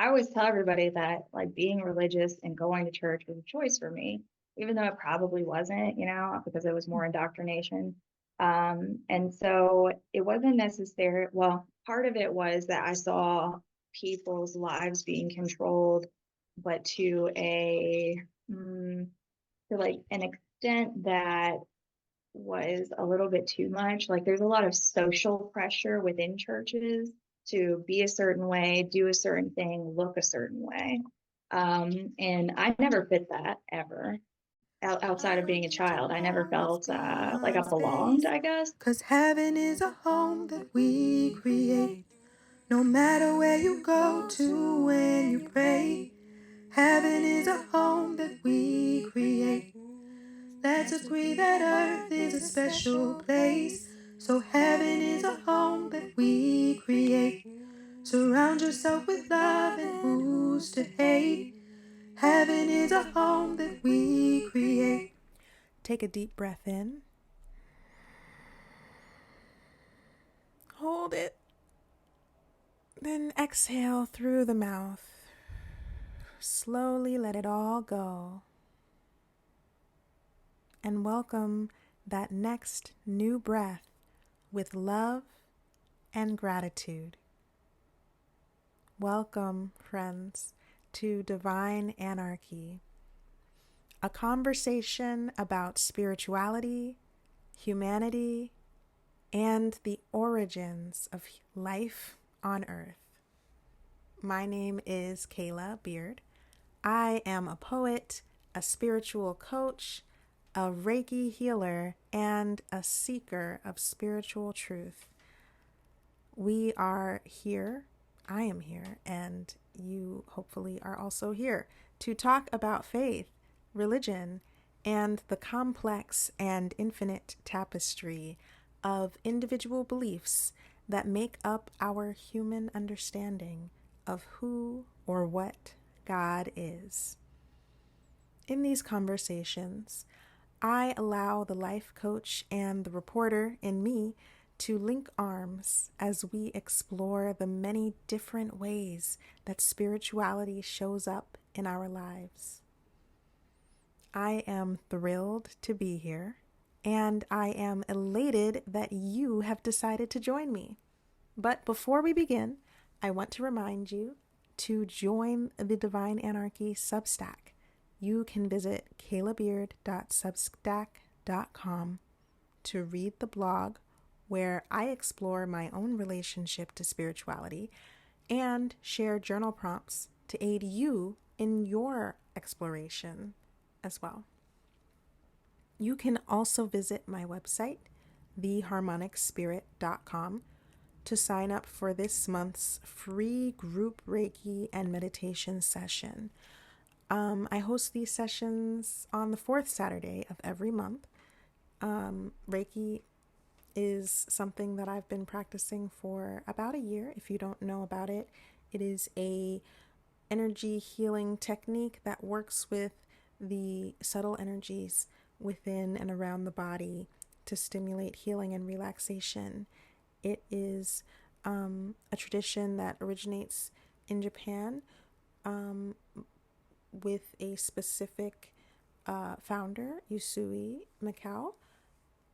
I always tell everybody that like being religious and going to church was a choice for me, even though it probably wasn't, because it was more indoctrination. And so it wasn't necessary. Well, part of it was that I saw people's lives being controlled, but to like an extent that was a little bit too much. Like there's a lot of social pressure within churches to be a certain way, do a certain thing, look a certain way. And I never fit that ever. Outside of I being a need to child, I never always felt be in like I my belonged, space. I guess. 'Cause heaven is a home that we create. No matter where you go to when you pray, heaven is a home that we create. Let's agree that earth is a special place. So heaven is a home that we create. Surround yourself with love and who's to hate. Heaven is a home that we create. Take a deep breath in. Hold it. Then exhale through the mouth. Slowly let it all go. And welcome that next new breath with love and gratitude. Welcome, friends, to Divine Anarchy, a conversation about spirituality, humanity, and the origins of life on Earth. My name is Kayla Beard. I am a poet, a spiritual coach, a Reiki healer, and a seeker of spiritual truth. We are here, I am here, and you hopefully are also here to talk about faith, religion, and the complex and infinite tapestry of individual beliefs that make up our human understanding of who or what God is. In these conversations, I allow the life coach and the reporter in me to link arms as we explore the many different ways that spirituality shows up in our lives. I am thrilled to be here, and I am elated that you have decided to join me. But before we begin, I want to remind you to join the Divine Anarchy Substack. You can visit kaylabeard.substack.com to read the blog where I explore my own relationship to spirituality and share journal prompts to aid you in your exploration as well. You can also visit my website, theharmonicspirit.com, to sign up for this month's free group Reiki and meditation session. I host these sessions on the fourth Saturday of every month. Reiki is something that I've been practicing for about a year. If you don't know about it, it is a energy healing technique that works with the subtle energies within and around the body to stimulate healing and relaxation. It is a tradition that originates in Japan with a specific founder, Yusui Mikao,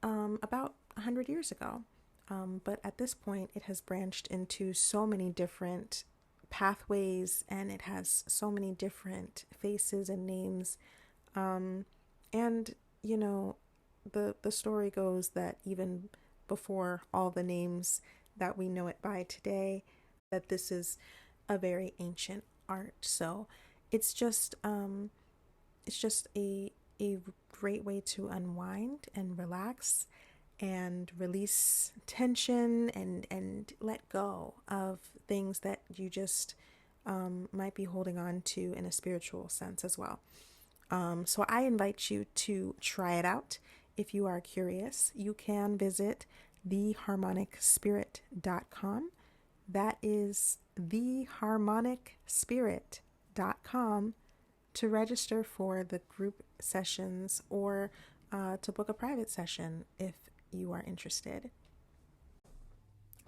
about 100 years ago. But at this point, it has branched into so many different pathways and it has so many different faces and names. And, you know, the story goes that even before all the names that we know it by today, that this is a very ancient art. So it's just a great way to unwind and relax and release tension and let go of things that you just might be holding on to in a spiritual sense as well. So I invite you to try it out. If you are curious, you can visit theharmonicspirit.com. That is theharmonicspirit.com to register for the group sessions or to book a private session if you are interested.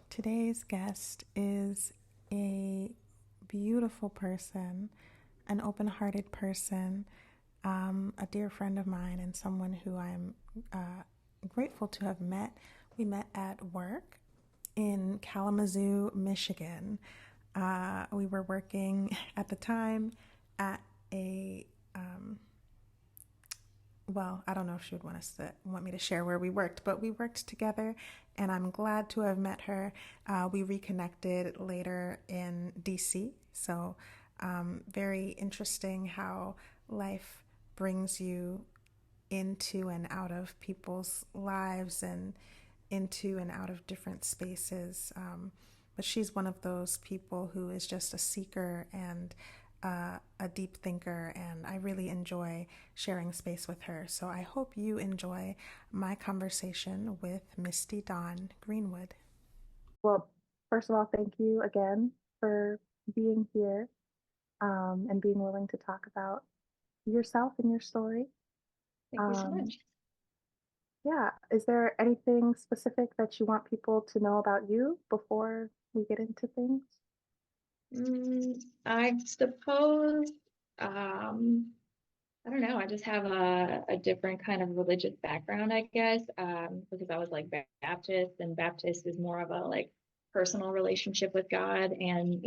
Today's guest is a beautiful person, an open hearted person, a dear friend of mine, and someone who I'm grateful to have met. We met at work in Kalamazoo, Michigan. We were working at the time at a well, I don't know if she would want me to share where we worked, but we worked together, and I'm glad to have met her. We reconnected later in DC, so very interesting how life brings you into and out of people's lives and into and out of different spaces. But she's one of those people who is just a seeker and a deep thinker, and I really enjoy sharing space with her. So I hope you enjoy my conversation with Misty Dawn Greenwood. Well, first of all, thank you again for being here and being willing to talk about yourself and your story. Thank you so Um, much. yeah, is there anything specific that you want people to know about you before we get into things? I suppose, I don't know. I just have a different kind of religious background, I guess, because I was like Baptist, and Baptist is more of a like personal relationship with God, and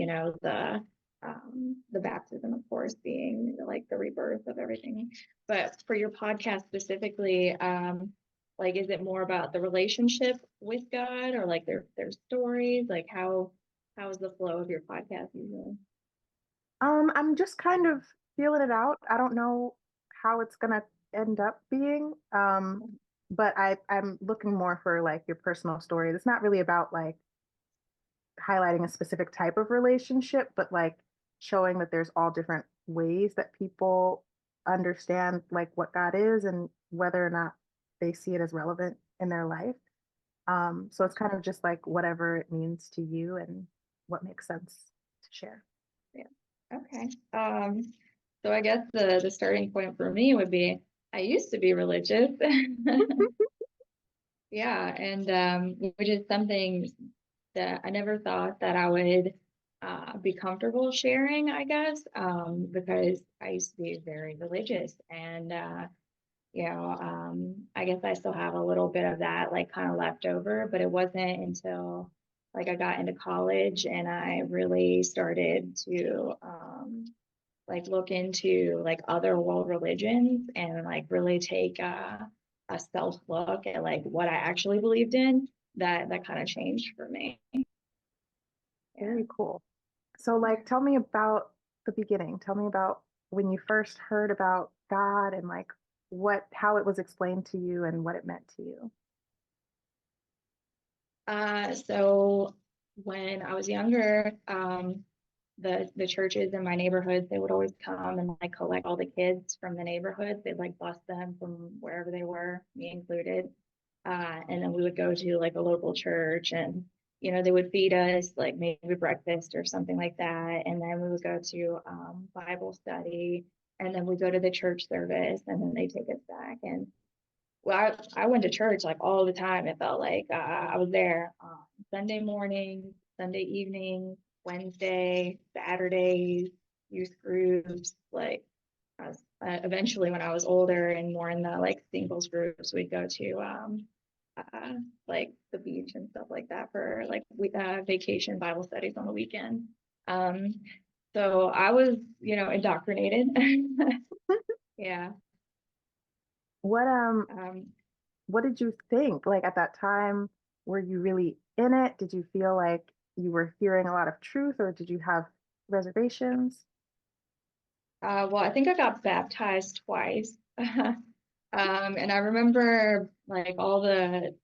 the baptism, of course, being like the rebirth of everything. But for your podcast specifically, like, is it more about the relationship with God, or like their stories? Like, how is the flow of your podcast usually? I'm just kind of feeling it out. I don't know how it's gonna end up being, but I'm looking more for like your personal story. It's not really about like highlighting a specific type of relationship, but like showing that there's all different ways that people understand like what God is and whether or not they see it as relevant in their life. So it's kind of just like whatever it means to you and what makes sense to share. Yeah. Okay. So I guess the starting point for me would be I used to be religious. Yeah, and which is something that I never thought that I would be comfortable sharing, I guess, because I used to be very religious, and I guess I still have a little bit of that like kind of left over, but it wasn't until like I got into college and I really started to like look into like other world religions and like really take a self look at like what I actually believed in. That kind of changed for me. Yeah. Very cool. So like tell me about the beginning. Tell me about when you first heard about God and like what how it was explained to you and what it meant to you. So when I was younger, the churches in my neighborhood, they would always come and like collect all the kids from the neighborhood. They'd like bus them from wherever they were, me included. And then we would go to like a local church, and they would feed us like maybe breakfast or something like that. And then we would go to Bible study, and then we go to the church service, and then they take us back. And well, I went to church like all the time. It felt like I was there Sunday morning, Sunday evening, Wednesday, Saturdays, youth groups. Like eventually, when I was older and more in the like singles groups, we'd go to like the beach and stuff like that for like vacation Bible studies on the weekend. Um, so I was, indoctrinated. Yeah. What Um, what did you think? Like at that time, were you really in it? Did you feel like you were hearing a lot of truth or did you have reservations? well, I think I got baptized twice. And I remember like all the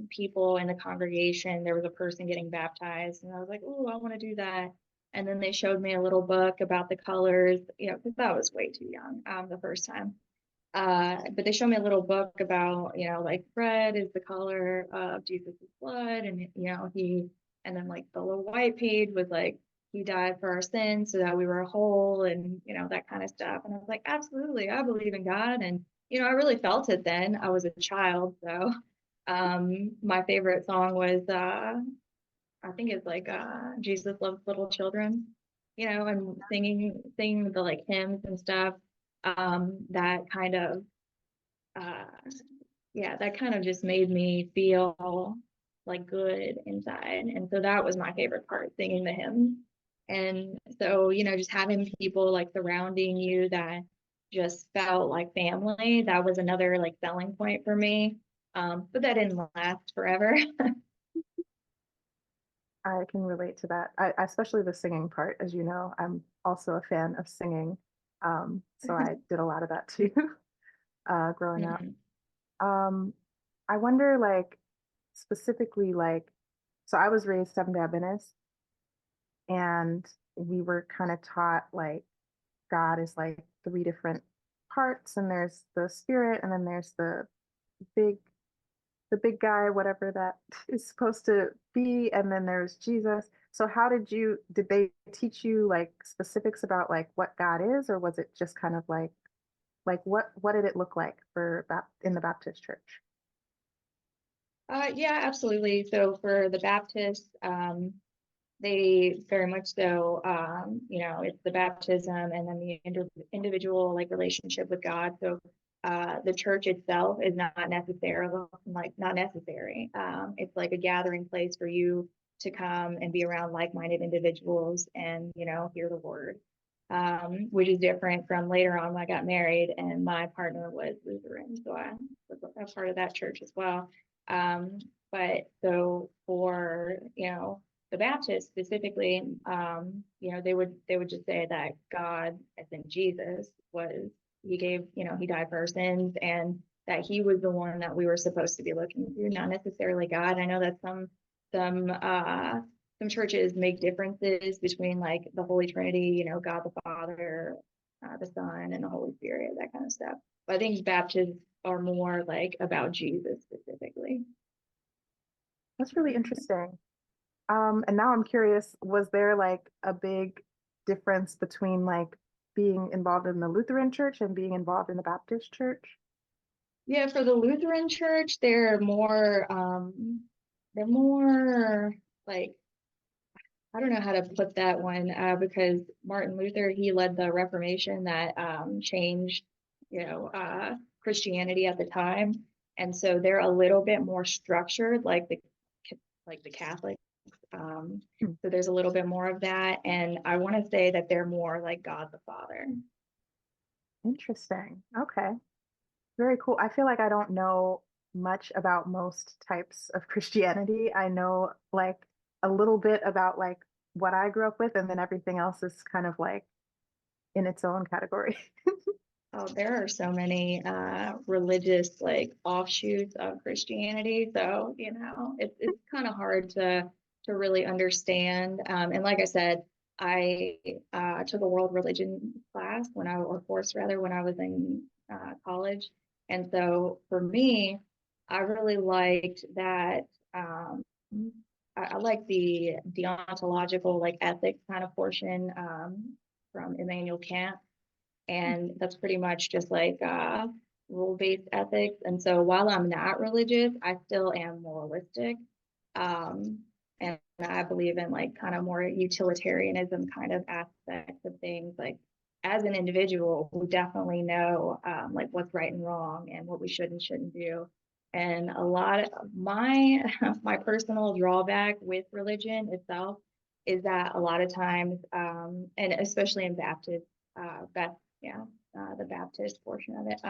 people in the congregation, there was a person getting baptized, and I was like, "Oh, I want to do that." And then they showed me a little book about the colors, because I was way too young the first time. But they showed me a little book about, like red is the color of Jesus's blood, and and then like the little white page was like he died for our sins so that we were whole, and that kind of stuff. And I was like, absolutely, I believe in God, and I really felt it then. I was a child, so my favorite song was I think it's like Jesus loves little children, and singing the like hymns and stuff. That kind of uh yeah, that kind of just made me feel like good inside. And so that was my favorite part, singing the hymns. And so, just having people like surrounding you that just felt like family, that was another like selling point for me. But that didn't last forever. I can relate to that. Especially the singing part. As you know, I'm also a fan of singing. So I did a lot of that too, growing up. Mhm. Um, I wonder, like, specifically, like, so I was raised Seventh-day Adventist, and we were kind of taught, like, God is like three different parts, and there's the spirit, and then there's big the big guy, whatever that is supposed to be, and then there's Jesus. So how did they teach you like specifics about like what God is, or was it just kind of like what did it look like for in the Baptist church? Yeah, absolutely. So for the Baptists, they very much so, it's the baptism and then the individual like relationship with God. So the church itself is not necessary. It's like a gathering place for you to come and be around like-minded individuals and hear the word. Which is different from later on when I got married and my partner was Lutheran, so I was a part of that church as well. Um, but so for the Baptists specifically, they would just say that God, as in Jesus, he died for our sins, and that he was the one that we were supposed to be looking to, not necessarily God. I know that some some churches make differences between like the Holy Trinity, God the Father, the Son, and the Holy Spirit, that kind of stuff. But I think Baptists are more like about Jesus specifically. That's really interesting. And now I'm curious, was there like a big difference between like being involved in the Lutheran church and being involved in the Baptist church? Yeah, for the Lutheran Church, they're more like, I don't know how to put that one, because Martin Luther, he led the Reformation that changed, Christianity at the time, and so they're a little bit more structured, like the Catholic. Hmm, So there's a little bit more of that, and I want to say that they're more like God the Father. interesting. Okay. Very cool. I feel like I don't know much about most types of Christianity. I know like a little bit about like what I grew up with, and then everything else is kind of like in its own category. Oh, there are so many religious like offshoots of Christianity. So, it's kind of hard to really understand. And like I said, I took a world religion class or course rather, when I was in college. And so for me, I really liked that. I like the deontological, like ethics kind of portion from Immanuel Kant, and that's pretty much just like rule-based ethics. And so while I'm not religious, I still am moralistic. Um, and I believe in like kind of more utilitarianism kind of aspects of things. Like as an individual, we definitely know like what's right and wrong and what we should and shouldn't do. And a lot of my my personal drawback with religion itself is that a lot of times, and especially in Baptist, yeah, the Baptist portion of it.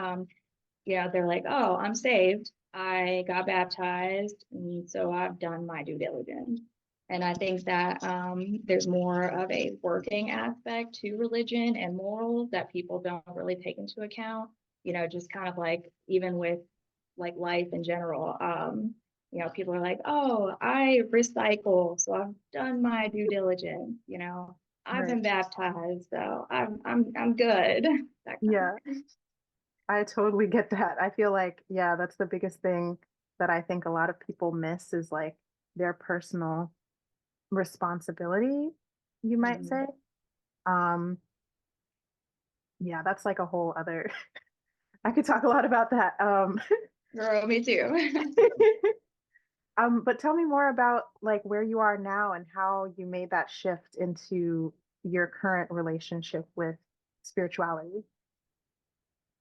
Yeah, they're like, oh, I'm saved. I got baptized, and so I've done my due diligence. And I think that there's more of a working aspect to religion and morals that people don't really take into account. Just kind of like even with like life in general. People are like, oh, I recycle, so I've done my due diligence. I've Right. been baptized, so I'm good. That kind of Yeah, I totally get that. I feel like, yeah, that's the biggest thing that I think a lot of people miss is like their personal responsibility, you might thing. say. Um, yeah, that's like a whole other, I could talk a lot about that. Girl, me too. But tell me more about like where you are now and how you made that shift into your current relationship with spirituality.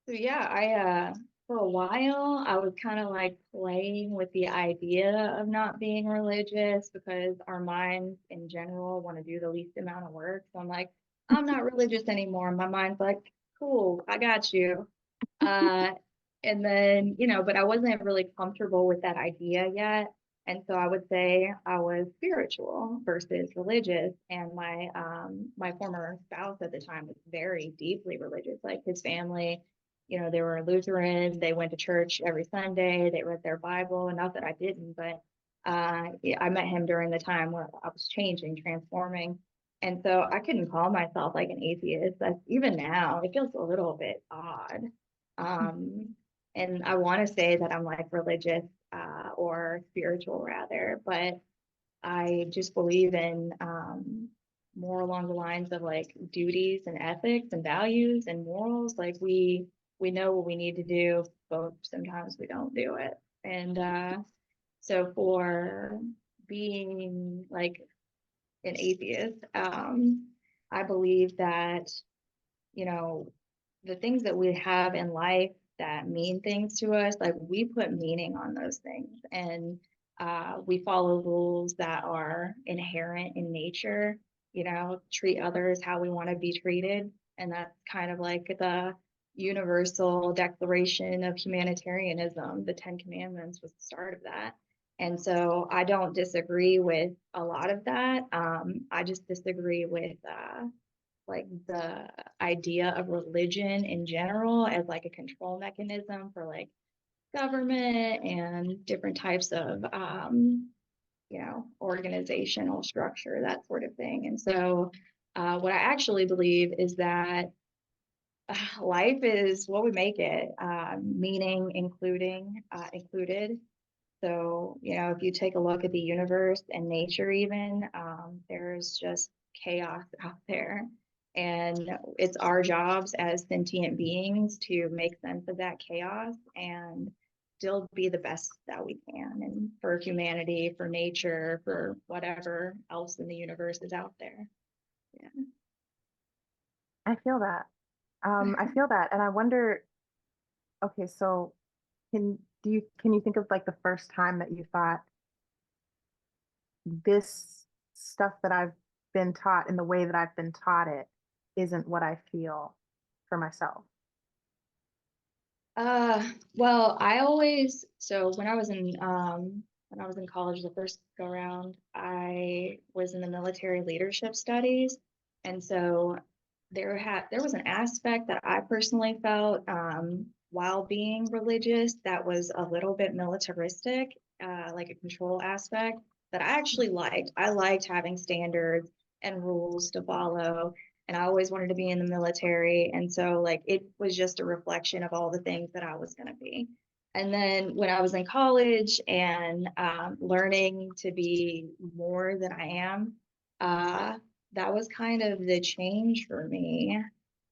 So yeah, I for a while I was kind of like playing with the idea of not being religious because our minds in general want to do the least amount of work. So I'm like, I'm not religious anymore. My mind's like, cool, I got you. Uh, and then, but I wasn't really comfortable with that idea yet. And so I would say I was spiritual versus religious. And my former spouse at the time was very deeply religious. Like his family, they were Lutheran. They went to church every Sunday. They read their Bible. And not that I didn't, but yeah, I met him during the time where I was changing, transforming. And so I couldn't call myself like an atheist. That's even now, it feels a little bit odd. Um, and I want to say that I'm like religious or spiritual rather, but I just believe in more along the lines of like duties and ethics and values and morals. Like we know what we need to do, but sometimes we don't do it. And so for being like an atheist, I believe that you know, the things that we have in life that mean things to us, like we put meaning on those things and we follow rules that are inherent in nature, treat others how we want to be treated. And that's kind of like the universal declaration of humanitarianism. The Ten Commandments was the start of that. And so I don't disagree with a lot of that. I just disagree with like the idea of religion in general as like a control mechanism for like government and different types of organizational structure, that sort of thing. And so what I actually believe is that life is what we make it, meaning included. So, if you take a look at the universe and nature, even, there's just chaos out there. And it's our jobs as sentient beings to make sense of that chaos and still be the best that we can. And for humanity, for nature, for whatever else in the universe is out there. Yeah. I feel that. I feel that, and I wonder. Okay, so can you think of like the first time that you thought this stuff that I've been taught in the way that I've been taught it isn't what I feel for myself? Well, so when I was in college the first go around, I was in the military leadership studies. And so there was an aspect that I personally felt while being religious that was a little bit militaristic, like a control aspect that I actually liked. I liked having standards and rules to follow, and I always wanted to be in the military. And so like it was just a reflection of all the things that I was going to be. And then when I was in college and learning to be more than I am, uh, that was kind of the change for me.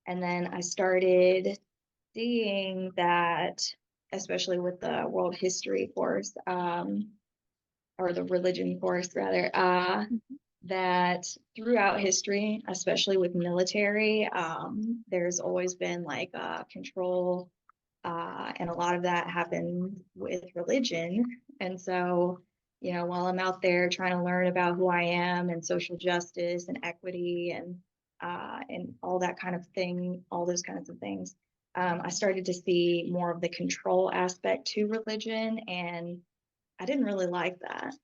And then I started seeing that, especially with the world history course, or the religion course rather, that throughout history, especially with military, there's always been like control, and a lot of that happened with religion. And so, while I'm out there trying to learn about who I am and social justice and equity and all that kind of thing, all those kinds of things, I started to see more of the control aspect to religion, and I didn't really like that.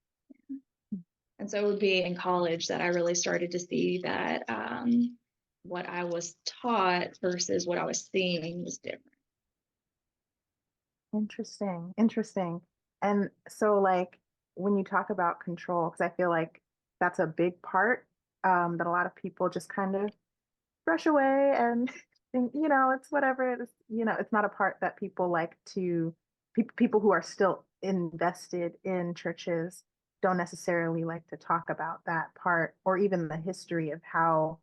And so it would be in college that I really started to see that what I was taught versus what I was seeing was different. Interesting, interesting. And so, like, when you talk about control, because I feel like that's a big part that a lot of people just kind of brush away and think, it's whatever. It's not a part that people like to, people who are still invested in churches don't necessarily like to talk about that part or even the history of how,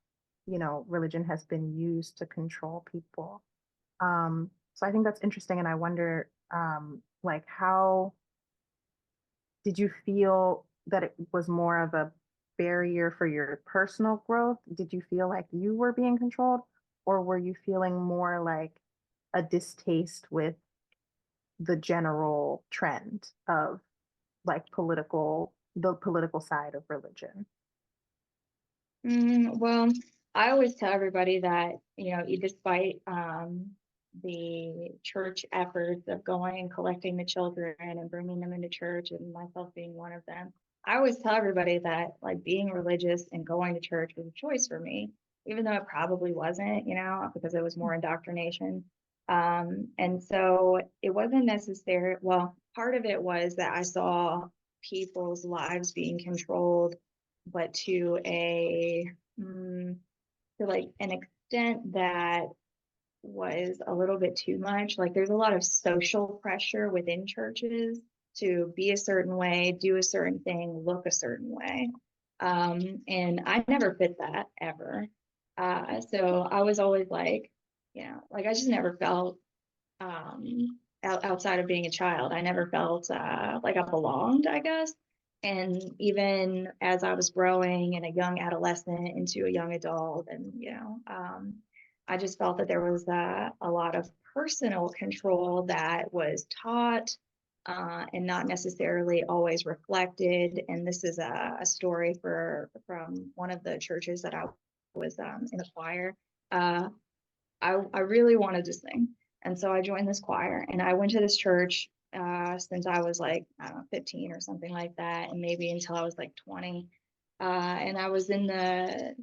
religion has been used to control people. So I think that's interesting, and I wonder, like, how did you feel that it was more of a barrier for your personal growth? Did you feel like you were being controlled, or were you feeling more like a distaste with the general trend of like the political side of religion? Well, I always tell everybody that, despite the church efforts of going and collecting the children and bringing them into church, and myself being one of them, I always tell everybody that like being religious and going to church was a choice for me, even though it probably wasn't, because it was more indoctrination. And so it wasn't necessary. Well, part of it was that I saw people's lives being controlled, but to like an extent that was a little bit too much. Like there's a lot of social pressure within churches to be a certain way, do a certain thing, look a certain way. And I never fit that ever. So I was always like, like I just never felt outside of being a child. I never felt like I belonged, I guess. And even as I was growing in a young adolescent into a young adult, and I just felt that there was a lot of personal control that was taught and not necessarily always reflected. And this is a story from one of the churches that I was in the choir. I really wanted to sing. And so I joined this choir and I went to this church since I was like, I don't know, 15 or something like that. And maybe until I was like 20. And I was in the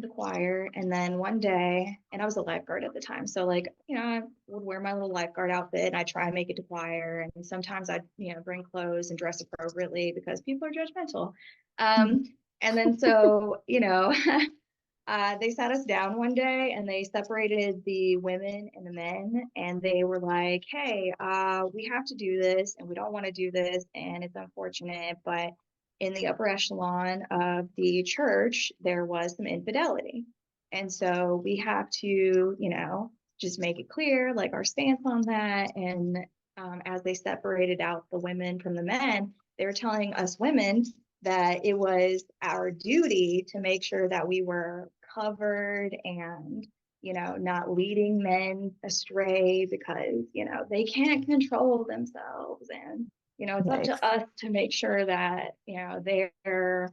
choir. And then one day, and I was a lifeguard at the time. So like, I would wear my little lifeguard outfit and I try and make it to choir. And sometimes I'd, bring clothes and dress appropriately because people are judgmental. And then so, they sat us down one day and they separated the women and the men. And they were like, hey, we have to do this and we don't want to do this. And it's unfortunate, but in the upper echelon of the church, there was some infidelity. And so we have to, just make it clear, like our stance on that. And as they separated out the women from the men, they were telling us women that it was our duty to make sure that we were covered and not leading men astray because they can't control themselves, and it's up Yikes. to us to make sure that their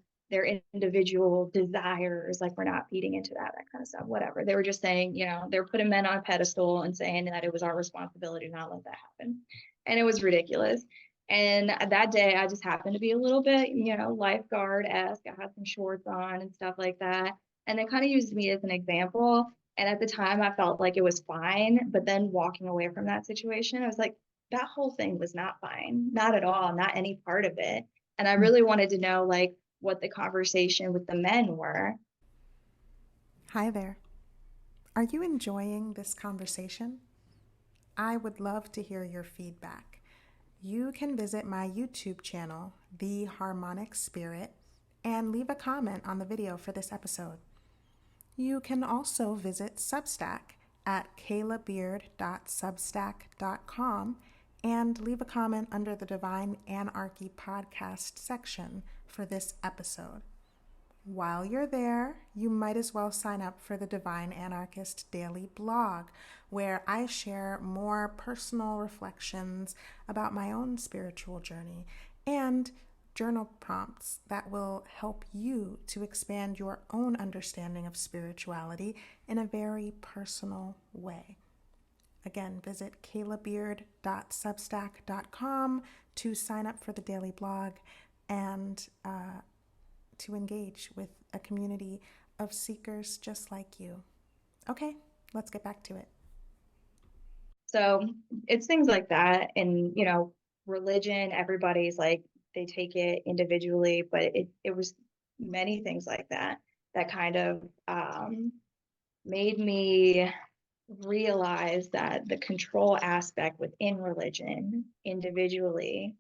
individual desires, like we're not feeding into that kind of stuff, whatever. They were just saying, they're putting men on a pedestal and saying that it was our responsibility to not let that happen, and it was ridiculous. And that day, I just happened to be a little bit, lifeguard-esque. I had some shorts on and stuff like that. And they kind of used me as an example. And at the time, I felt like it was fine. But then walking away from that situation, I was like, that whole thing was not fine. Not at all. Not any part of it. And I really wanted to know, like, what the conversation with the men were. Hi there. Are you enjoying this conversation? I would love to hear your feedback. You can visit my YouTube channel, The Harmonic Spirit, and leave a comment on the video for this episode. You can also visit Substack at kaylabeard.substack.com and leave a comment under the Divine Anarchy podcast section for this episode. While you're there, you might as well sign up for the Divine Anarchist Daily blog, where I share more personal reflections about my own spiritual journey and journal prompts that will help you to expand your own understanding of spirituality in a very personal way. Again, visit kaylabeard.substack.com to sign up for the daily blog and to engage with a community of seekers just like you. Okay, let's get back to it. So it's things like that. And, religion, everybody's like, they take it individually, but it was many things like that kind of made me realize that the control aspect within religion individually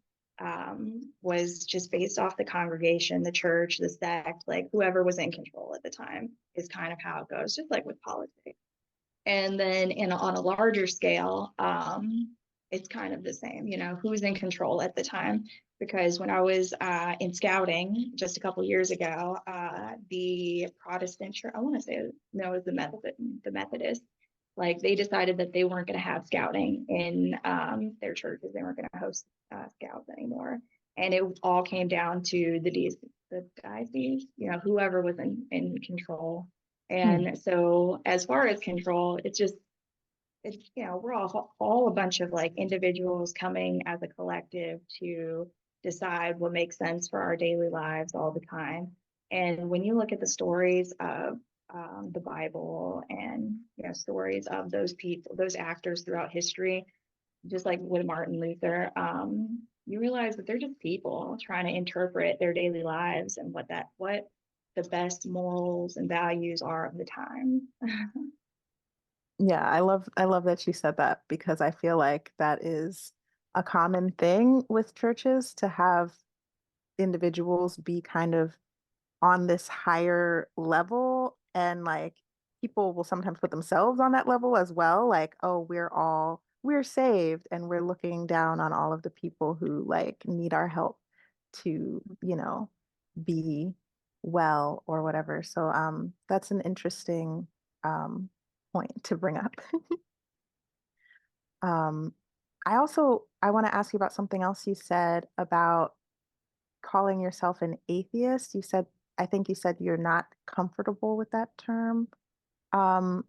was just based off the congregation, the church, the sect, like whoever was in control at the time is kind of how it goes, just like with politics. And then on a larger scale, it's kind of the same, who's in control at the time. Because when I was in scouting just a couple years ago, the Protestant church, I want to say, no, it was the Methodist, like they decided that they weren't going to have scouting in their churches. They weren't going to host scouts anymore. And it all came down to the diocese, whoever was in control. And so as far as control, it's we're all a bunch of like individuals coming as a collective to decide what makes sense for our daily lives all the time. And when you look at the stories of the Bible and stories of those people, those actors throughout history, just like with Martin Luther, you realize that they're just people trying to interpret their daily lives and what the best morals and values are of the time. Yeah, I love that you said that because I feel like that is a common thing with churches to have individuals be kind of on this higher level, and like people will sometimes put themselves on that level as well, like, oh, we're saved and we're looking down on all of the people who like need our help to, be well or whatever. So that's an interesting um point to bring up. Um, I want to ask you about something else you said about calling yourself an atheist. I think you said you're not comfortable with that term. Um,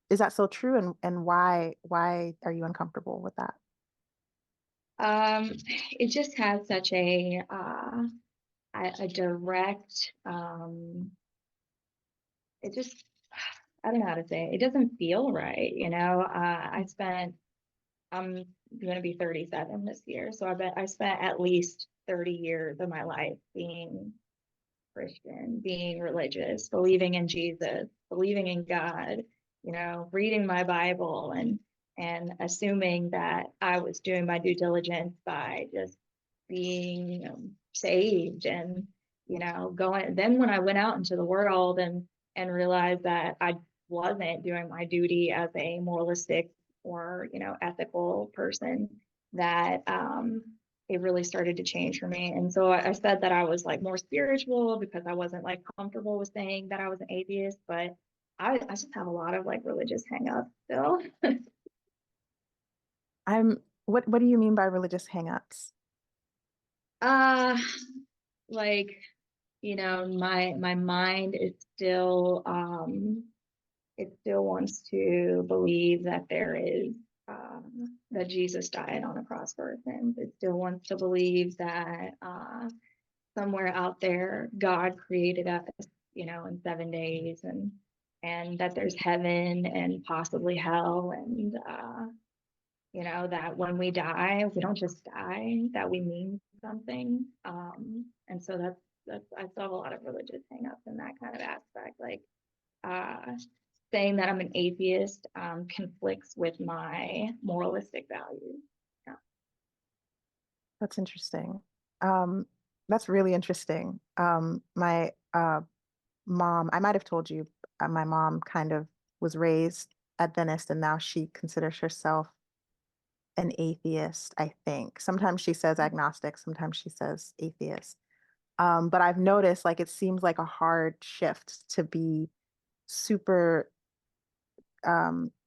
is that still true? And why are you uncomfortable with that? It just has such a direct, it just, I don't know how to say it. It doesn't feel right. I'm going to be 37 this year. So I bet I spent at least 30 years of my life being Christian, being religious, believing in Jesus, believing in God, reading my Bible and assuming that I was doing my due diligence by just being saved and going. Then when I went out into the world and realized that I wasn't doing my duty as a moralistic or ethical person, that it really started to change for me. And so I said that I was like more spiritual because I wasn't like comfortable with saying that I was an atheist, but I just have a lot of like religious hangups still. What do you mean by religious hangups? uh like my mind is still it still wants to believe that there is that Jesus died on a cross for our sins. It still wants to believe that somewhere out there God created us, in 7 days, and that there's heaven and possibly hell, and that when we die, we don't just die, that we mean something. And so that's I still have a lot of religious hangups in that kind of aspect. Like uh, saying that I'm an atheist conflicts with my moralistic values. Yeah. That's interesting. Um, that's really interesting. My mom, I might have told you, my mom kind of was raised Adventist and now she considers herself an atheist, I think. Sometimes she says agnostic, sometimes she says atheist. But I've noticed like it seems like a hard shift to be super,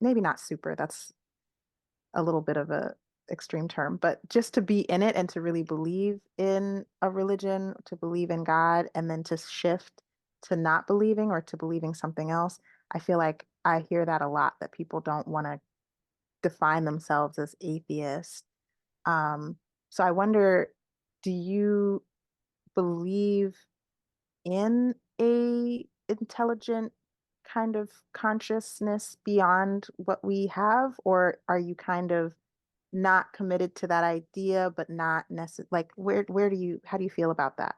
maybe not super, that's a little bit of a extreme term, but just to be in it and to really believe in a religion, to believe in God, and then to shift to not believing or to believing something else. I feel like I hear that a lot, that people don't want to define themselves as atheists. Um, so I wonder, do you believe in a intelligent kind of consciousness beyond what we have, or are you kind of not committed to that idea, but not necessarily like where do you how do you feel about that?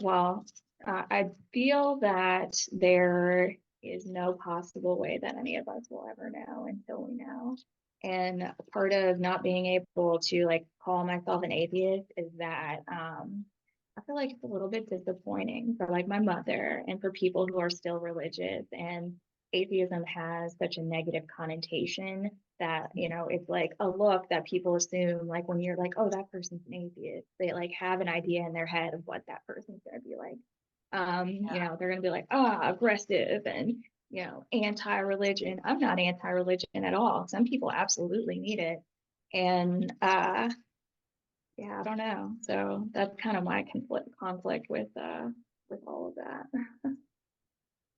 Well, I feel that there is no possible way that any of us will ever know until we know. And part of not being able to like call myself an atheist is that I feel like it's a little bit disappointing for like my mother and for people who are still religious. And atheism has such a negative connotation that, it's like a look that people assume, like when you're like, oh, that person's an atheist, they like have an idea in their head of what that person's going to be like. They're going to be like, aggressive and, anti-religion. I'm not anti-religion at all. Some people absolutely need it. And yeah, I don't know. So that's kind of my conflict with all of that.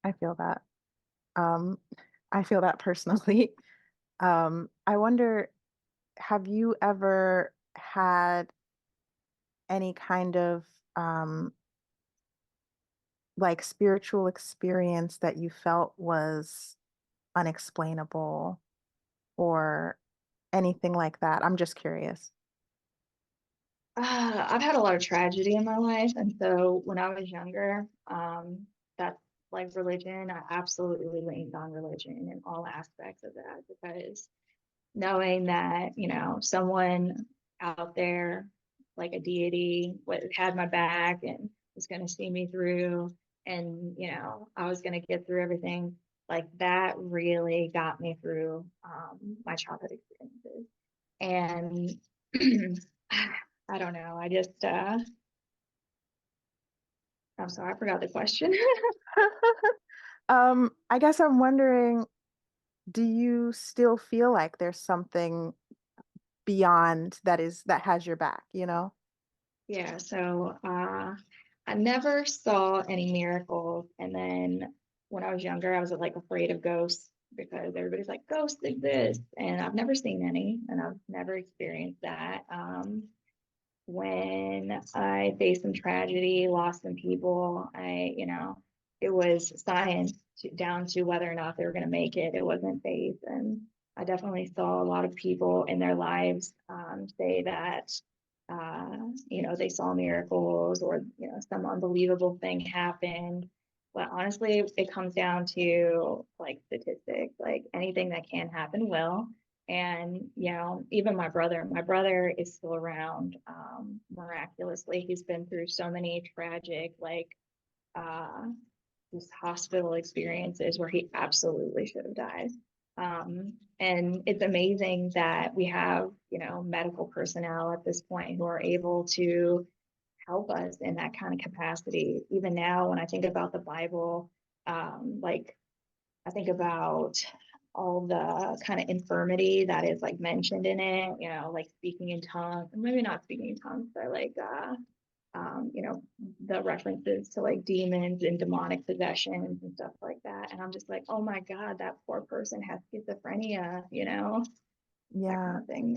I feel that. Um, I feel that personally. I wonder, have you ever had any kind of um, like spiritual experience that you felt was unexplainable or anything like that? I'm just curious. I've had a lot of tragedy in my life, and so when I was younger, that's like religion. I absolutely leaned on religion in all aspects of that because knowing that, someone out there, like a deity, had my back and was going to see me through, and, I was going to get through everything, like that really got me through my childhood experiences. And I don't know. I'm sorry, I forgot the question. I guess I'm wondering, do you still feel like there's something beyond that has your back, you know? Yeah, so I never saw any miracles. And then when I was younger, I was like afraid of ghosts because everybody's like, ghosts exist. And I've never seen any, and I've never experienced that. When I faced some tragedy, lost some people, it was science down to whether or not they were going to make it. It wasn't faith. And I definitely saw a lot of people in their lives say that, they saw miracles or, some unbelievable thing happened. But honestly, it comes down to like statistics, like anything that can happen will. And, even my brother is still around miraculously. He's been through so many tragic, like, uh, just hospital experiences where he absolutely should have died. And it's amazing that we have, medical personnel at this point who are able to help us in that kind of capacity. Even now, when I think about the Bible, like I think about all the kind of infirmity that is like mentioned in it, like speaking in tongues, maybe not speaking in tongues, but like, um, you know, the references to like demons and demonic possessions and stuff like that. And I'm just like, oh my God, that poor person has schizophrenia, that kind Yeah, of thing.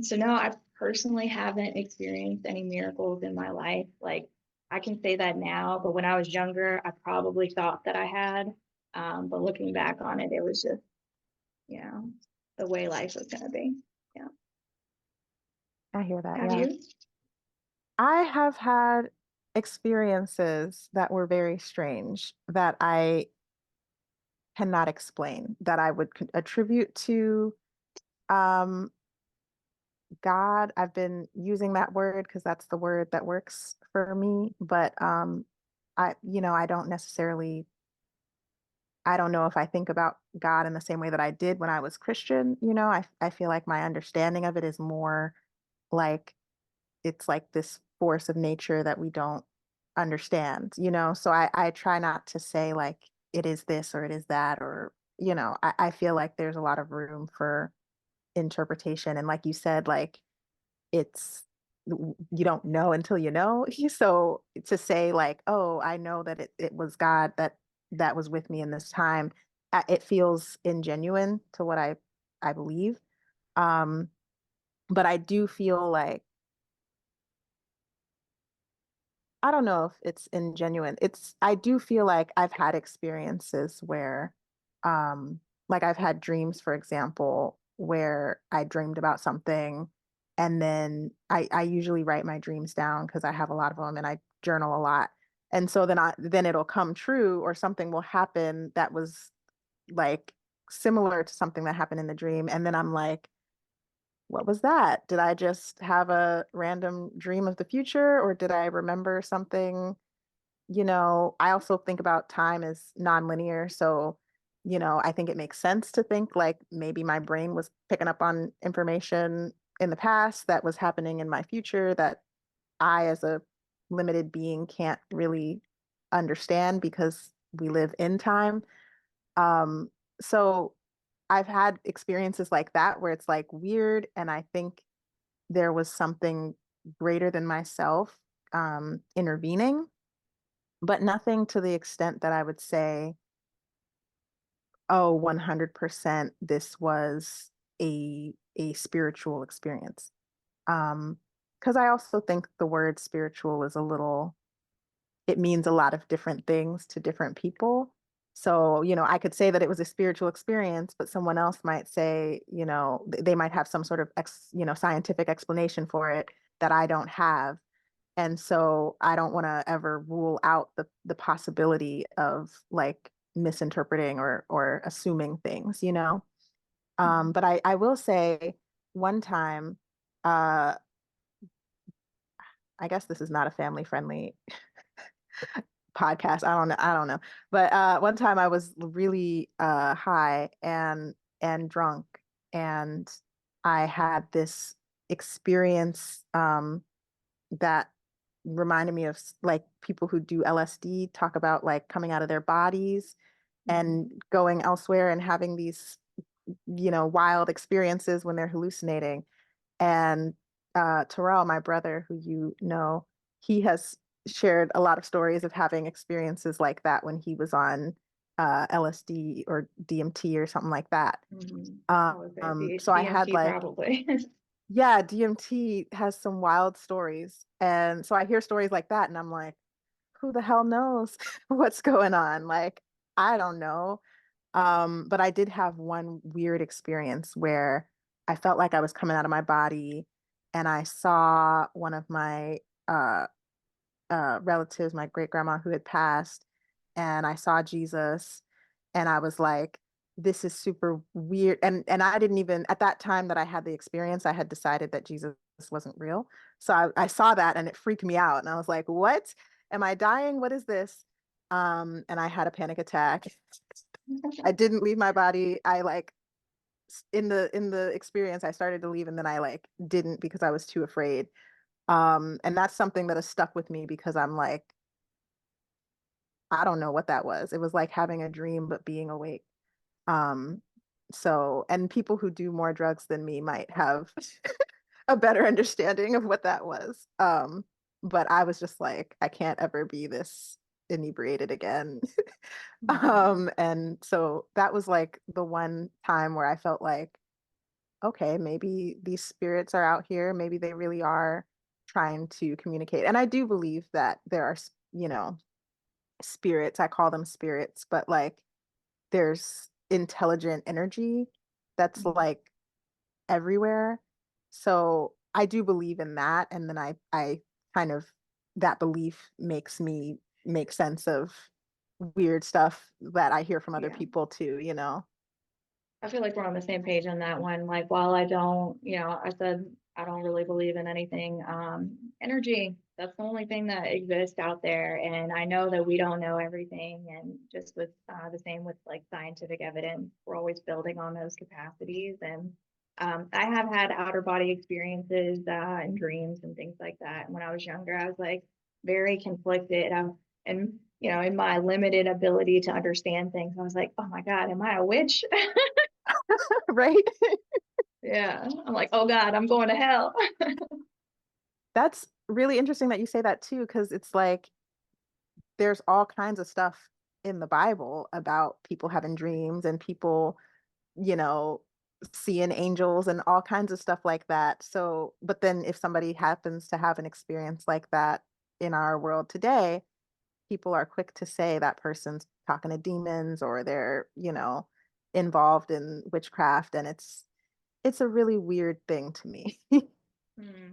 So no, I personally haven't experienced any miracles in my life. Like I can say that now, but when I was younger, I probably thought that I had. But looking back on it, it was just, you know, the way life was going to be. Yeah. I hear that. Have Yeah. you? I have had experiences that were very strange that I cannot explain, that I would attribute to um, God. I've been using that word because that's the word that works for me. But I don't necessarily, I don't know if I think about God in the same way that I did when I was Christian. I feel like my understanding of it is more like it's like this force of nature that we don't understand. So I try not to say like it is this or it is that, or I feel like there's a lot of room for interpretation. And like you said, like it's you don't know until you know. So to say like, oh, I know that it was God that was with me in this time, it feels ingenuine to what I believe. Um, but I do feel like I don't know if it's ingenuine. I do feel like I've had experiences where, like I've had dreams, for example, where I dreamed about something and then I usually write my dreams down because I have a lot of them and I journal a lot. And so then it'll come true or something will happen that was like similar to something that happened in the dream. And then I'm like, what was that? Did I just have a random dream of the future or did I remember something? I also think about time as nonlinear. So I think it makes sense to think like maybe my brain was picking up on information in the past that was happening in my future that I, as a limited being, can't really understand because we live in time. Um, so I've had experiences like that where it's like weird, and I think there was something greater than myself intervening, but nothing to the extent that I would say, oh, 100% this was a spiritual experience. Because I also think the word spiritual is it means a lot of different things to different people. So, I could say that it was a spiritual experience, but someone else might say, they might have some sort of scientific explanation for it that I don't have. And so I don't want to ever rule out the possibility of like misinterpreting or assuming things. But I will say one time, uh, I guess this is not a family friendly podcast. I don't know. But one time I was really high and drunk, and I had this experience that reminded me of like people who do LSD talk about like coming out of their bodies and going elsewhere and having these wild experiences when they're hallucinating. And Terrell, my brother, who he has shared a lot of stories of having experiences like that when he was on LSD or DMT or something like that. I was there. So I had DMT like, probably. yeah, DMT has some wild stories. And so I hear stories like that and I'm like, who the hell knows what's going on? Like, I don't know. But I did have one weird experience where I felt like I was coming out of my body and I saw one of my uh, relatives, my great grandma who had passed, and I saw Jesus, and I was like, this is super weird. And I didn't even, at that time that I had the experience, I had decided that Jesus wasn't real. So I saw that and it freaked me out. And I was like, what? Am I dying? What is this? And I had a panic attack. I didn't leave my body. I like in the experience I started to leave and then I like didn't because I was too afraid. And that's something that has stuck with me because I'm like, I don't know what that was. It was like having a dream but being awake. Um, and people who do more drugs than me might have a better understanding of what that was. But I was just like, I can't ever be this inebriated again. And so that was like the one time where I felt like, okay, maybe these spirits are out here. Maybe they really are trying to communicate. And I do believe that there are, spirits. I call them spirits, but like there's intelligent energy that's like everywhere. So I do believe in that. And then I kind of, that belief makes me make sense of weird stuff that I hear from other Yeah. people too. I feel like we're on the same page on that one. Like, while I don't, I said I don't really believe in anything, energy, that's the only thing that exists out there. And I know that we don't know everything. And just with the same with like scientific evidence, we're always building on those capacities. And I have had outer body experiences and dreams and things like that. And when I was younger, I was like very conflicted. And in my limited ability to understand things, I was like, oh my God, am I a witch? Right? Yeah. I'm like, oh God, I'm going to hell. That's really interesting that you say that too, because it's like there's all kinds of stuff in the Bible about people having dreams and people, you know, seeing angels and all kinds of stuff like that. So, but then if somebody happens to have an experience like that in our world today, people are quick to say that person's talking to demons or they're, involved in witchcraft. And it's a really weird thing to me. Hmm.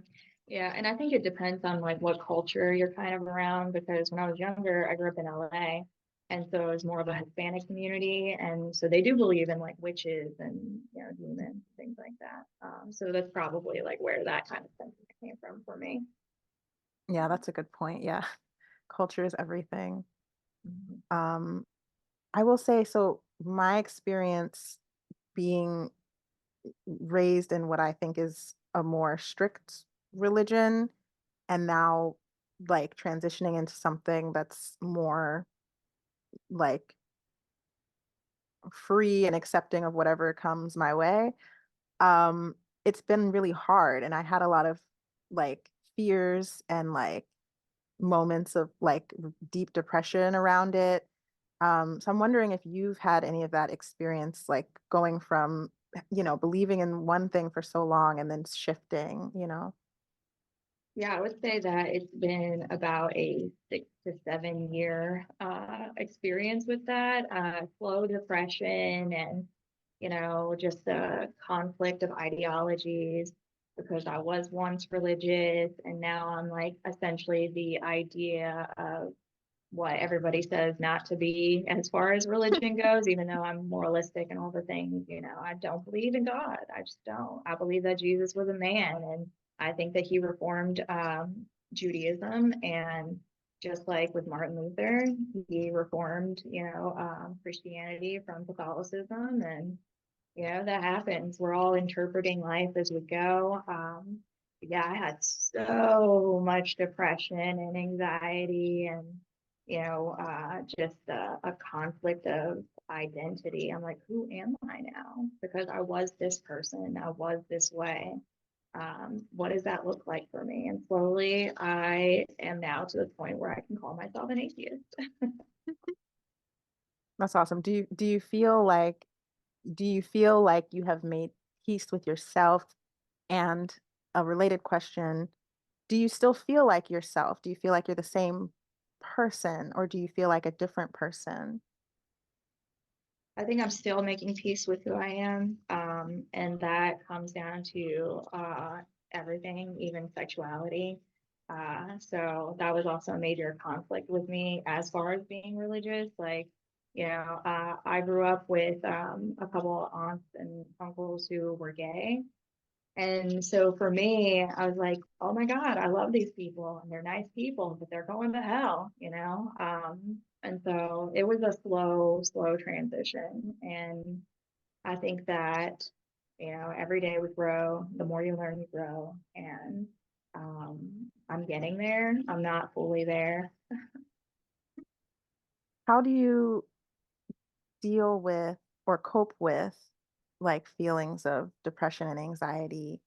Yeah, and I think it depends on like what culture you're kind of around, because when I was younger, I grew up in LA, and so it was more of a Hispanic community, and so they do believe in like witches and demons, things like that. So that's probably like where that kind of sentiment came from for me. Yeah, that's a good point. Yeah. Culture is everything. Mhm. Um, I will say, so my experience being raised in what I think is a more strict religion and now like transitioning into something that's more like free and accepting of whatever comes my way. It's been really hard and I had a lot of like fears and like moments of like deep depression around it. So I'm wondering if you've had any of that experience, like going from, believing in one thing for so long and then shifting. Yeah, I would say that it's been about a 6 to 7 year experience with that, slow depression and, just the conflict of ideologies because I was once religious and now I'm like essentially the idea of what everybody says not to be as far as religion goes, even though I'm moralistic and all the things, I don't believe in God. I just don't. I believe that Jesus was a man and I think that he reformed Judaism and just like with Martin Luther, he reformed, Christianity from Catholicism and that happens. We're all interpreting life as we go. Yeah, I had so much depression and anxiety and, just a conflict of identity. I'm like, who am I now? Because I was this person, I was this way. What does that look like for me? And slowly I am now to the point where I can call myself an atheist. That's awesome. Do you feel like you have made peace with yourself? And a related question, do you still feel like yourself? Do you feel like you're the same person or do you feel like a different person? I think I'm still making peace with who I am. And that comes down to everything, even sexuality. So that was also a major conflict with me as far as being religious. Like, I grew up with a couple of aunts and uncles who were gay. And so for me, I was like, oh my God, I love these people and they're nice people, but they're going to hell. And so it was a slow, slow transition. And I think that, every day we grow, the more you learn, you grow. And I'm getting there. I'm not fully there. How do you deal with or cope with like feelings of depression and anxiety?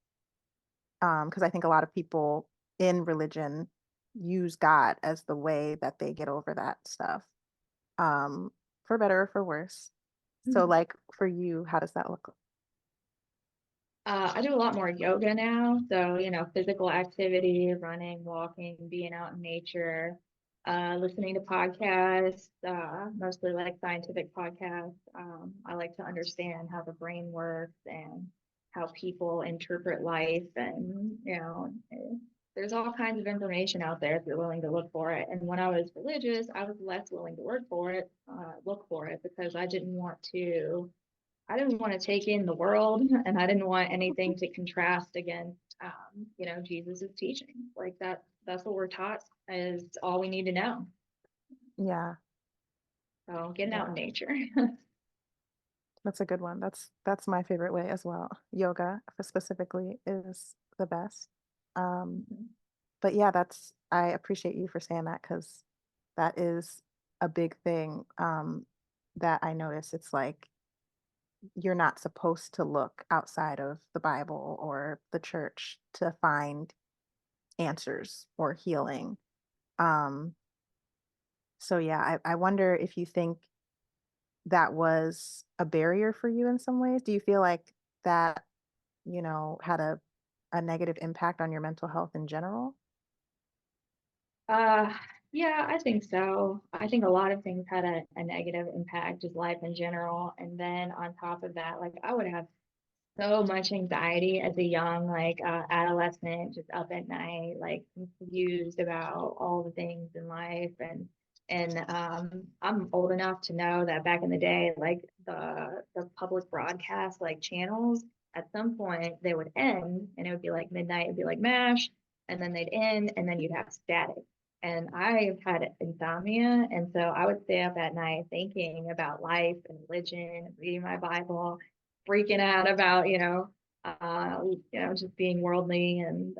Because I think a lot of people in religion use God as the way that they get over that stuff, um, for better or for worse. So, like for you, how does that look? I do a lot more yoga now. So, physical activity, running, walking, being out in nature, listening to podcasts, mostly like scientific podcasts. I like to understand how the brain works and how people interpret life. And, there's all kinds of information out there if you're willing to look for it. And when I was religious, I was less willing to look for it because I didn't want to take in the world and I didn't want anything to contrast against, Jesus's teaching. Like that's what we're taught is all we need to know. Yeah, So getting out in yeah, nature. that's a good one. That's my favorite way as well. Yoga specifically is the best. Um, but yeah, I appreciate you for saying that because that is a big thing, that I notice. It's like you're not supposed to look outside of the Bible or the church to find answers or healing. Um, so yeah, I wonder if you think that was a barrier for you in some ways. Do you feel like that, had a negative impact on your mental health in general? uh yeah, I think so. I think a lot of things had a negative impact, just life in general. And then on top of that, like I would have so much anxiety as a young like adolescent, just up at night, like confused about all the things in life. And I'm old enough to know that back in the day, like the public broadcast like channels, at some point they would end and it would be like midnight, it'd be like MASH, and then they'd end and then you'd have static. And I've had insomnia. And so I would stay up at night thinking about life and religion, reading my Bible, freaking out about, just being worldly and,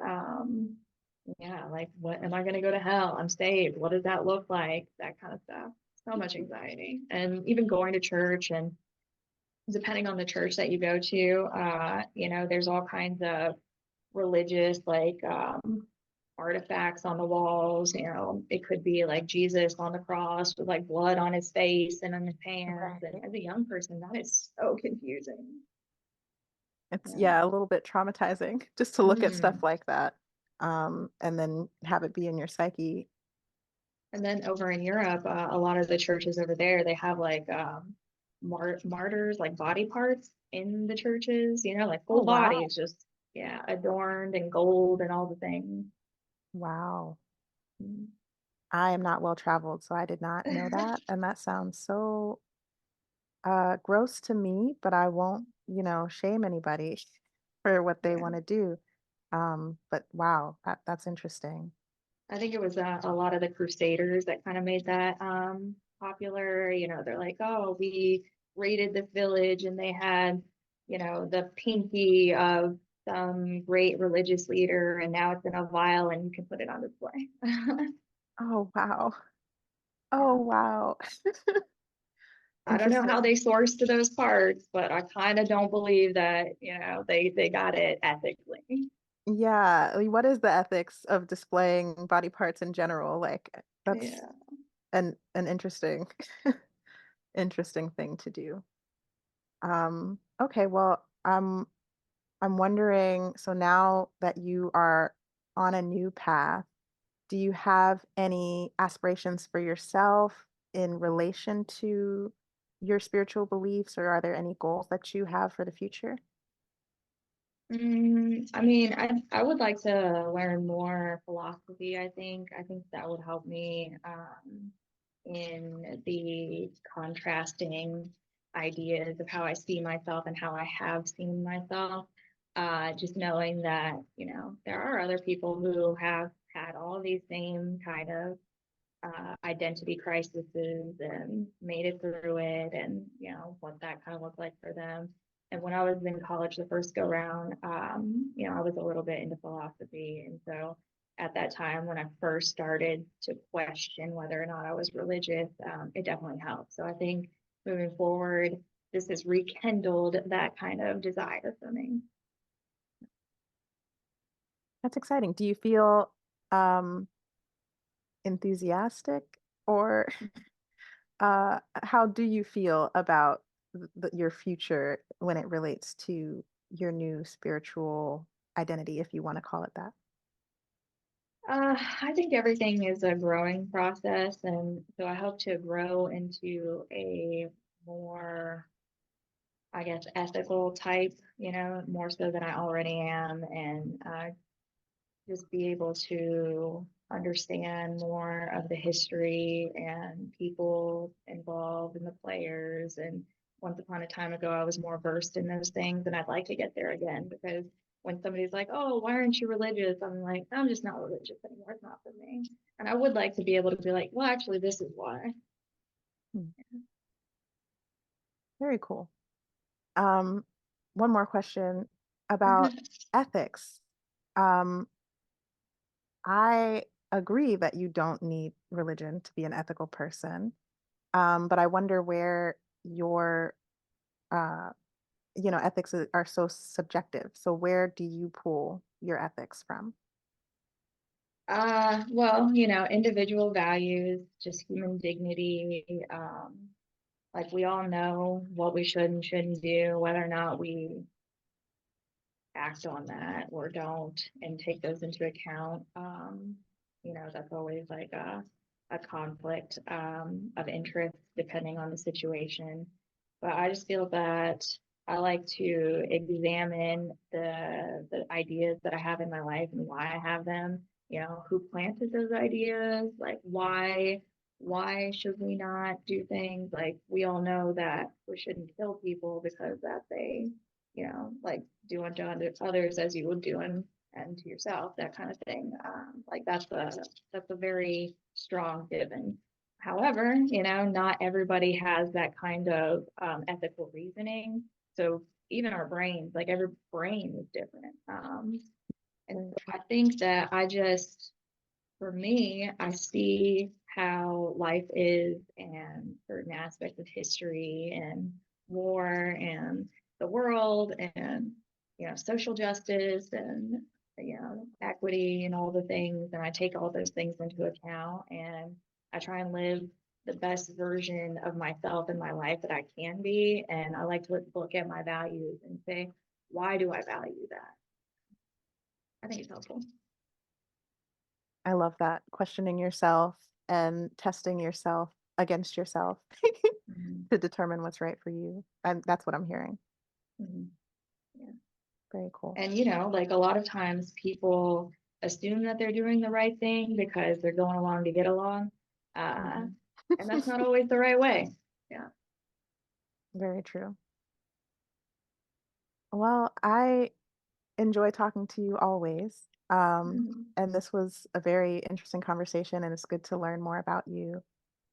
yeah, like, what am I going to go to hell? I'm saved. What does that look like? That kind of stuff. So much anxiety. And even going to church, and depending on the church that you go to, there's all kinds of religious, like, artifacts on the walls. It could be like Jesus on the cross with like blood on his face and on his hands. Right. And as a young person, that is so confusing. It's, Yeah. yeah, a little bit traumatizing just to look at stuff Mhm. like that, and then have it be in your psyche. And then over in Europe, a lot of the churches over there, they have like martyrs, like body parts in the churches, like Oh, full wow. bodies, just, yeah, adorned in gold and all the things. Wow. Mm. I am not well traveled, so I did not know that. And that sounds so gross to me, but I won't, shame anybody for what they Yeah. want to do. But wow, that's interesting. I think it was a lot of the Crusaders that kind of made that popular. They're like, oh, we raided this village and they had, the pinky of some great religious leader, and now it's in a vial and you can put it on display. Oh, wow. Oh, Yeah. wow. I don't know how Interesting. they sourced to those parts, but I kind of don't believe that, they got it ethically. Yeah. What is the ethics of displaying body parts in general? Like, that's Yeah. an interesting, interesting thing to do. Okay, well, I'm wondering, so now that you are on a new path, do you have any aspirations for yourself in relation to your spiritual beliefs, or are there any goals that you have for the future? I mean, I would like to learn more philosophy, I think. I think that would help me in the contrasting ideas of how I see myself and how I have seen myself. Just knowing that, there are other people who have had all these same kind of identity crises and made it through it, and what that kind of looked like for them. And when I was in college the first go round, I was a little bit into philosophy, and so at that time when I first started to question whether or not I was religious, it definitely helped. So I think moving forward, this has rekindled that kind of desire for me. That's exciting. Do you feel um, enthusiastic, or how do you feel about your future when it relates to your new spiritual identity, if you want to call it that? I think everything is a growing process, and so I hope to grow into a more, I guess, ethical type, more so than I already am, and just be able to understand more of the history and people involved and the players. And once upon a time ago, I was more versed in those things, and I'd like to get there again, because when somebody's like, "Oh, why aren't you religious?" I'm like, "I'm just not religious anymore. It's not for me." And I would like to be able to be like, "Well, actually, this is why." Hmm, very cool. Um, One more question about ethics. Um, I agree that you don't need religion to be an ethical person, but I wonder where your, uh, ethics are so subjective. So where do you pull your ethics from? Well, individual values, just human dignity. Like, we all know what we should and shouldn't do, whether or not we act on that or don't and take those into account. That's always like a conflict of interest depending on the situation. But I just feel that I like to examine the ideas that I have in my life and why I have them. Who planted those ideas? Like, why should we not do things? Like, we all know that we shouldn't kill people because that they, like, do unto others as you would do and to yourself, that kind of thing. Like that's a very strong given. However, not everybody has that kind of ethical reasoning. So even our brains, like every brain is different. And so I think that for me, I see how life is and certain aspects of history and war and the world and, social justice and, equity and all the things. And I take all those things into account and I try and live the best version of myself in my life that I can be. And I like to look at my values and say, why do I value that? I think it's helpful. I love that. Questioning yourself and testing yourself against yourself Mhm. to determine what's right for you. And that's what I'm hearing. Mhm. Yeah. Very cool. And, like a lot of times people assume that they're doing the right thing because they're going along to get along. Mhm. And that's not always the right way. Yeah. Very true. Well, I enjoy talking to you always. Mhm. And this was a very interesting conversation, and it's good to learn more about you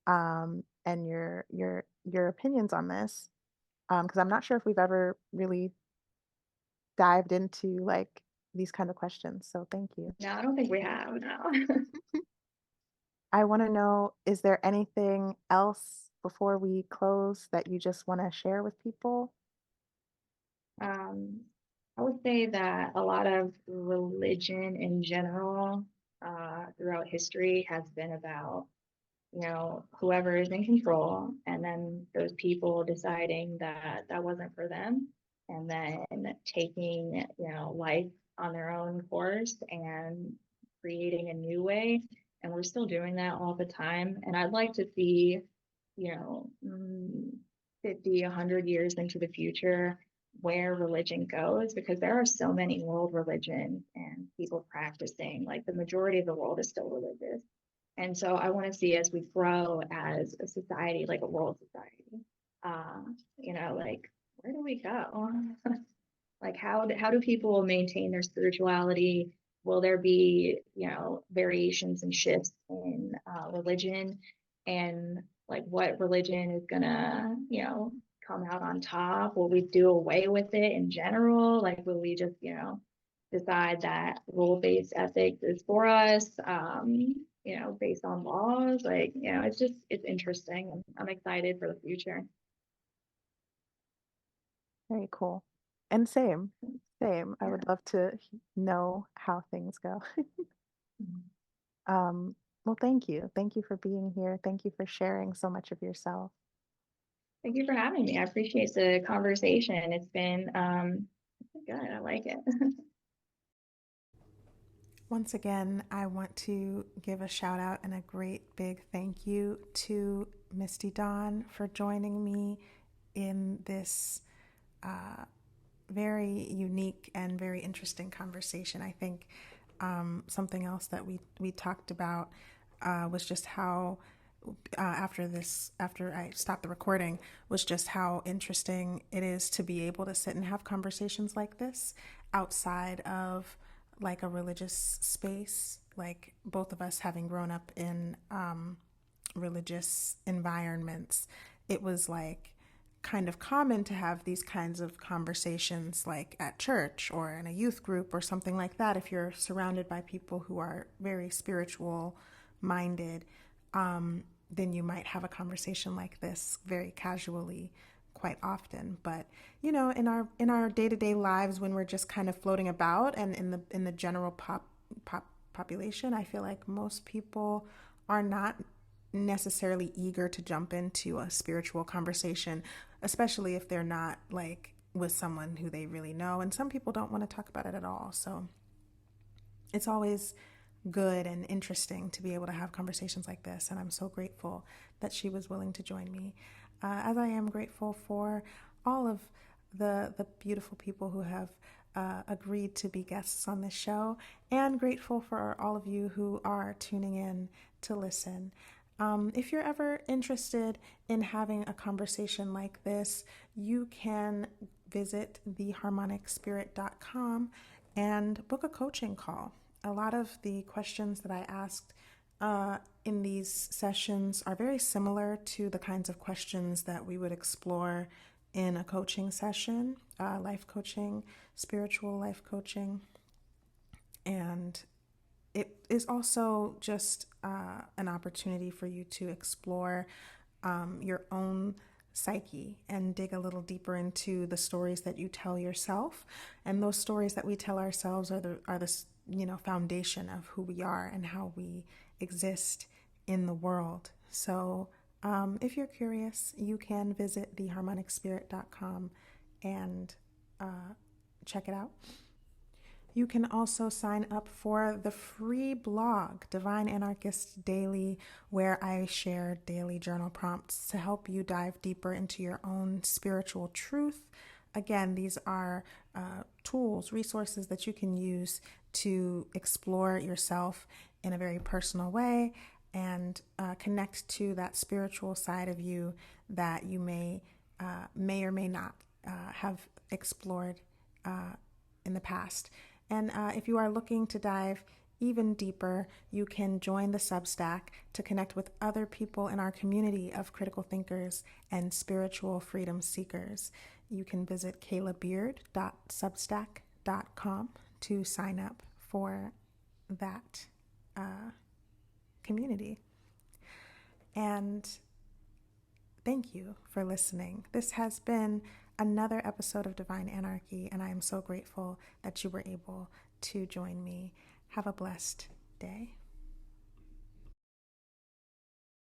and your opinions on this. Because I'm not sure if we've ever really dived into like these kind of questions. So thank you. No, I don't think we have. No. I want to know, is there anything else before we close that you just want to share with people? Um, I would say that a lot of religion in general, throughout history has been about, whoever is in control, and then those people deciding that that wasn't for them, and then taking, life on their own course and creating a new way. And we're still doing that all the time. And I'd like to see, you know, mm, 50, 100 years into the future where religion goes, because there are so many world religions and people practicing, like the majority of the world is still religious. And so I want to see as we grow as a society, like a world society, like where do we go? Like how do people maintain their spirituality? Will there be, variations and shifts in religion? And like what religion is gonna, come out on top? Will we do away with it in general? Like will we just, decide that rule-based ethics is for us, based on laws? Like, it's interesting. I'm excited for the future. Very cool. And same, same. I Yeah. would love to know how things go. Mhm. Well, thank you. Thank you for being here. Thank you for sharing so much of yourself. Thank you for having me. I appreciate the conversation. It's been good. I like it. Once again, I want to give a shout out and a great big thank you to Misty Dawn for joining me in this very unique and very interesting conversation. I think something else that we talked about was just how after I stopped the recording, was just how interesting it is to be able to sit and have conversations like this outside of like a religious space. Like both of us having grown up in religious environments, it was like kind of common to have these kinds of conversations like at church or in a youth group or something like that. If you're surrounded by people who are very spiritual minded, then you might have a conversation like this very casually quite often. But in our day-to-day lives, when we're just kind of floating about and in the general population, I feel like most people are not necessarily eager to jump into a spiritual conversation, especially if they're not like with someone who they really know. And some people don't want to talk about it at all. So it's always good and interesting to be able to have conversations like this. And I'm so grateful that she was willing to join me, as I am grateful for all of the beautiful people who have agreed to be guests on this show, and grateful for all of you who are tuning in to listen. If you're ever interested in having a conversation like this, you can visit theharmonicspirit.com and book a coaching call. A lot of the questions that I asked in these sessions are very similar to the kinds of questions that we would explore in a coaching session, life coaching, spiritual life coaching. And it is also just an opportunity for you to explore your own psyche and dig a little deeper into the stories that you tell yourself. And those stories that we tell ourselves are the foundation of who we are and how we exist in the world. So if you're curious, you can visit theharmonicspirit.com and check it out. You can also sign up for the free blog, Divine Anarchist Daily, where I share daily journal prompts to help you dive deeper into your own spiritual truth. Again, these are tools, resources that you can use to explore yourself in a very personal way and connect to that spiritual side of you that you may or may not have explored in the past. And if you are looking to dive even deeper, you can join the Substack to connect with other people in our community of critical thinkers and spiritual freedom seekers. You can visit kaylabeard.substack.com to sign up for that community. And thank you for listening. This has been another episode of Divine Anarchy, and I am so grateful that you were able to join me. Have a blessed day.